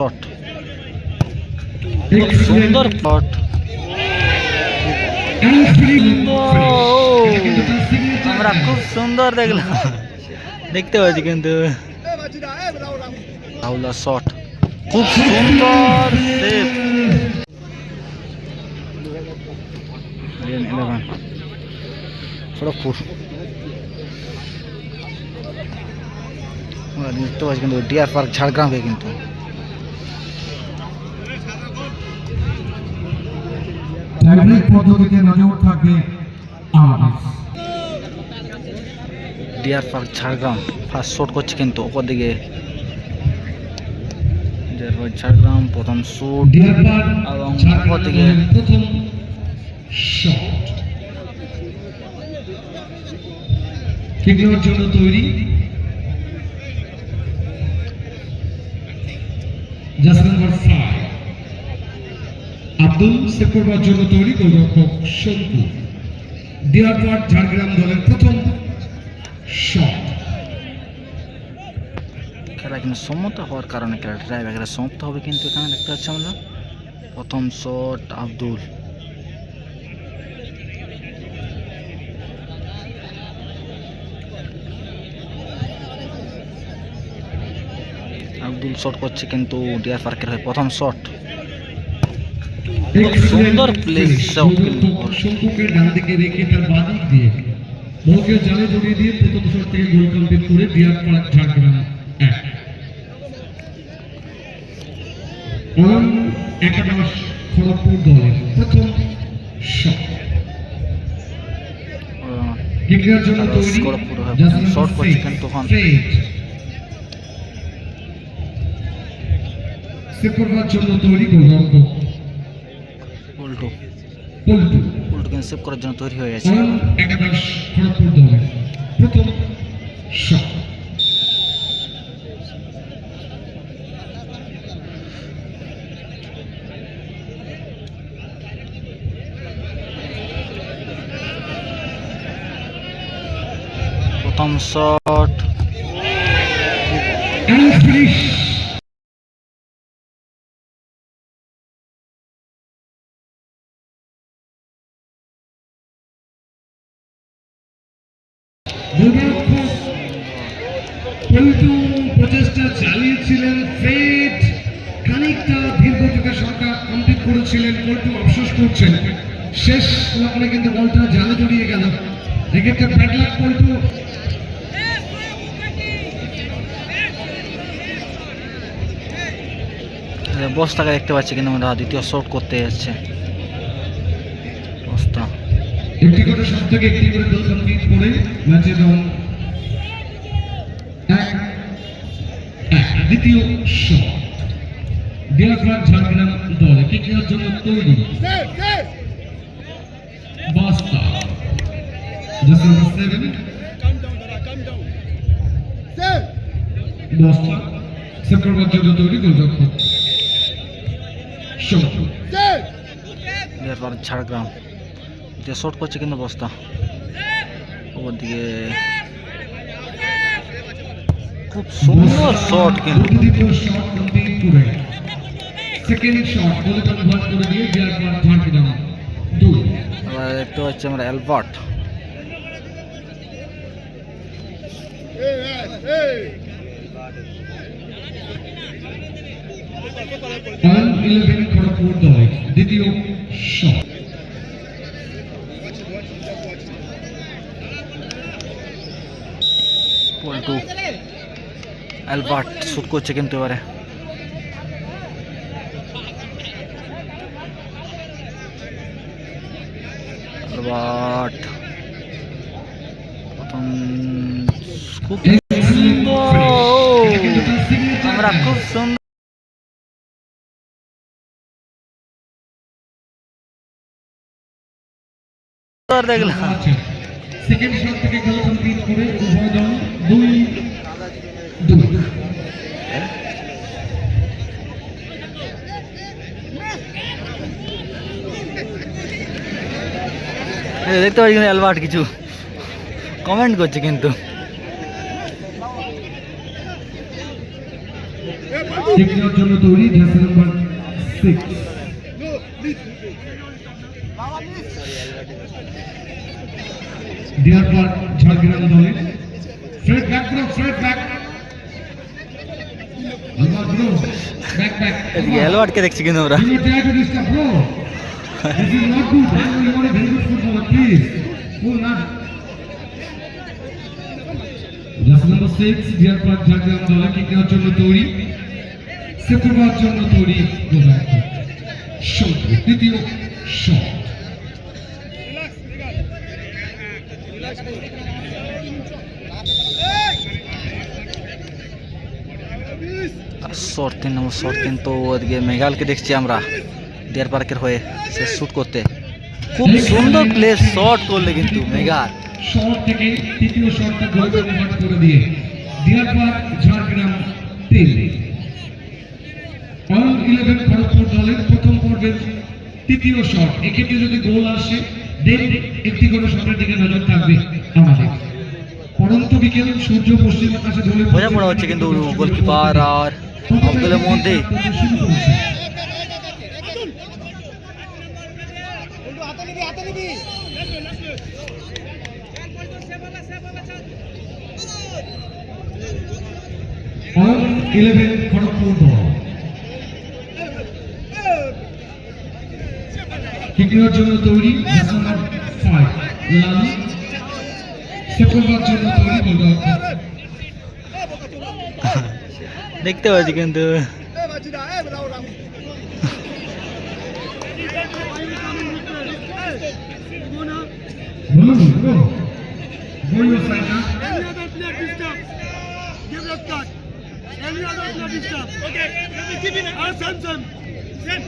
Shot, খুব সুন্দর shot, আমরা খুব সুন্দর দেখলাম, দেখতে পাচ্ছি কিন্তু রাহুলের শট খুব সুন্দর সেভ। 11 খড়গপুর আমরা দেখতে পাচ্ছি কিন্তু ডিয়ার পার্ক ঝাড়গ্রামে কিন্তু deer park Jhargram first shot করছে কিন্তু ওপর দিকে ডিয়ার পার্ক ঝাড়গ্রাম প্রথম শুট এবং ওপর দিকে কিকের জন্য তৈরি জার্সি নাম্বার 5 আব্দুল সেভ করবার জন্য তৈরি গোলরক্ষক শঙ্কু। ডিয়ার পার্ক ঝাড়গ্রাম দলের প্রথম শট। খেলা কিন্তু সম্মত হওয়ার কারণে খেলাটা ড্রাইভাররা সমাপ্ত হবে কিন্তু এখানে দেখতে পাচ্ছি আমরা প্রথম শট আব্দুল, আব্দুল শট করছে কিন্তু ডিয়ার পার্কের হয়ে প্রথম শট, সুন্দর প্লেস শঙ্কুকে ডান দিকে রেখে তার বাঁ দিক দিয়ে বলকে জালে জড়িয়ে দিয়ে প্রথম শট থেকে গোল কমপ্লিট করে ডিয়ার পার্ক ঝাড়গ্রাম 1 একাদশ খড়গপুর দলের প্রথম শট। কিকের জন্য তৈরি শট করছে কিন্তু তখন সেভ করবার জন্য তৈরি গোলরক্ষক উল্টো পল্টু। উল্টো কিন্তু সেভ করার জন্য তৈরি হয়ে গেছে। একাদশ খড়গপুর দলের প্রথম শট। প্রথম শট পল্টু প্রচেষ্টা চালিয়েছিলেন, ফেড খানিকটা দীর্ঘ থেকে শটটা কমপ্লিট করেছিলেন। পল্টু আফসোস করছেন শেষ লগ্নে কিন্তু বলটা জালে জড়িয়ে গেল। এক্ষেত্রে ব্যাড লাক পল্টু। বস্তাকে দেখতে পাচ্ছি কিন্তু আমরা দ্বিতীয় শট করতে যাচ্ছে বস্তা। একটি করে সব থেকে একটি করে গোল কমপ্লিট করে ম্যাচে দল দ্বিতীয় শট। ডিয়ার পার্ক ঝাড়গ্রাম দল কিকের জন্য তৈরি বস্তা জার্সি নাম্বার 7 বস্তা সেভ করবার জন্য তৈরি গোলরক্ষক শঙ্কু। ডিয়ার পার্ক ঝাড়গ্রাম যে শট করছে কিন্তু বস্তা ওপর দিকে খুব সুন্দর শট কিন্তু দ্বিতীয় শট কমপ্লিট করে সেকেন্ড শট গোলে কনভার্ট করে দিয়ে ডিয়ার পার্ক ঝাড়গ্রাম 2। এবার দেখতে পাচ্ছি আমরা অ্যালবার্ট খড়গপুর দলের দ্বিতীয় শট। পল্টু অ্যালবার্ট শুট করছে কিন্তু এবারে অ্যালবার্ট প্রথম খুব সুন্দর, আমরা খুব সুন্দর দেখলাম। সেকেন্ড শট থেকে গোল কমপ্লিট করে উভয় দল 2-2। দেখতে পাচ্ছি কিন্তু অ্যালবার্ট কিছু কমেন্ট করছে কিন্তু কিক নেওয়ার জন্য তৈরি jersey number 6। Deer park Jhargram দলের ফ্রেড ব্যাক ব্রো, ফ্রেড ব্যাক আলবা ব্রো, ব্যাক ব্যাক গেল আটকে দেখছি কিন্তু আমরা। You try to disturb bro. This is not good. You are a very good footballer, please. Pull up. Just number 6, dear Park Jagdam Dole, kick নেওয়ার জন্য তৈরি, সেট করার জন্য তৈরি, go back. Shot, দ্বিতীয় shot. শট 3 নম্বর shot কিন্তু ওদিকে মেঘালকে দেখছি আমরা ডিয়ার পার্কের হয়ে সে শুট করতে, খুব সুন্দর প্লে শট করলে কিন্তু মেঘাল। শট থেকে তৃতীয় শটটা গোল কনভার্ট করে দিয়ে deer park Jhargram 3। All 11 Kharagpur দলের প্রথম পর্বের তৃতীয় শট, এক্ষেত্রে যদি গোল আসে দেন একটি করে শটের দিকে নজর থাকবে আমাদের। পরন্ত বিকেল সূর্য পশ্চিম আকাশে ঢলে বোঝা পড়া হচ্ছে কিন্তু গোলকিপার আর আব্দুলের মধ্যে। শুরু করেছে। অল 11 খড়গপুর দল কিক নেওয়ার জন্য তৈরি, জার্সি নাম্বার 5 লালি সেট করার জন্য তৈরি, গোলরক্ষক দেখতে পাচ্ছি কিন্তু বলুন bro, go your side now. Any other player disturb, give red card. Any other player disturb. Okay, keep it. Same.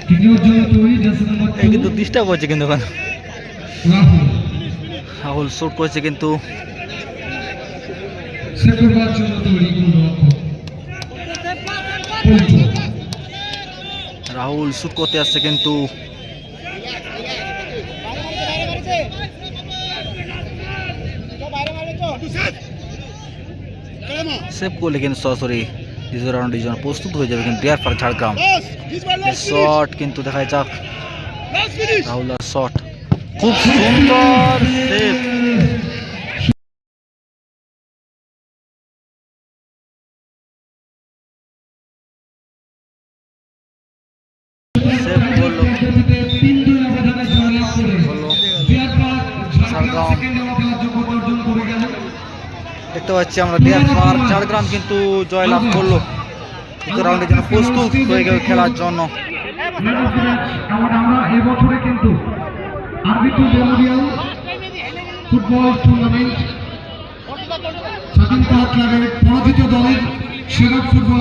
Kick নেওয়ার জন্য তৈরি, জার্সি নাম্বার এই কিন্তু ডিস্টার্ব হচ্ছে কিন্তু এখন। 2 রাহুল রাহুল শুট করছে কিন্তু সেট করার জন্য তৈরি, গোলরক্ষক পল্টু রাহুল শুট করতে আসছে কিন্তু সেভ করলে কিন্তু সরাসরি দ্বিতীয় রাউন্ডের জন্য প্রস্তুত হয়ে যাবে কিন্তু ডিয়ার পার্ক ঝাড়গ্রাম। শট কিন্তু দেখা যাক রাহুলের শট, খুব সুন্দর সেভ। সেভ করলো 3-2 ব্যবধানে জয়লাভ করে বললো deer park Jhargram Jhargram. Second রাউন্ডে যোগ্যতা অর্জন করে গেল। দেখতে পাচ্ছি আমরা ডিয়ার পার্ক ঝাড়গ্রাম কিন্তু জয়লাভ করলো, দ্বিতীয় রাউন্ডের জন্য প্রস্তুত হয়ে গেল খেলার জন্য। আমরা এবছরে কিন্তু আরবিটু মেমোরিয়াল ফুটবল টুর্নামেন্ট স্বাধীনতা ক্লাবের পরাজিত দলের সেরা ফুটবল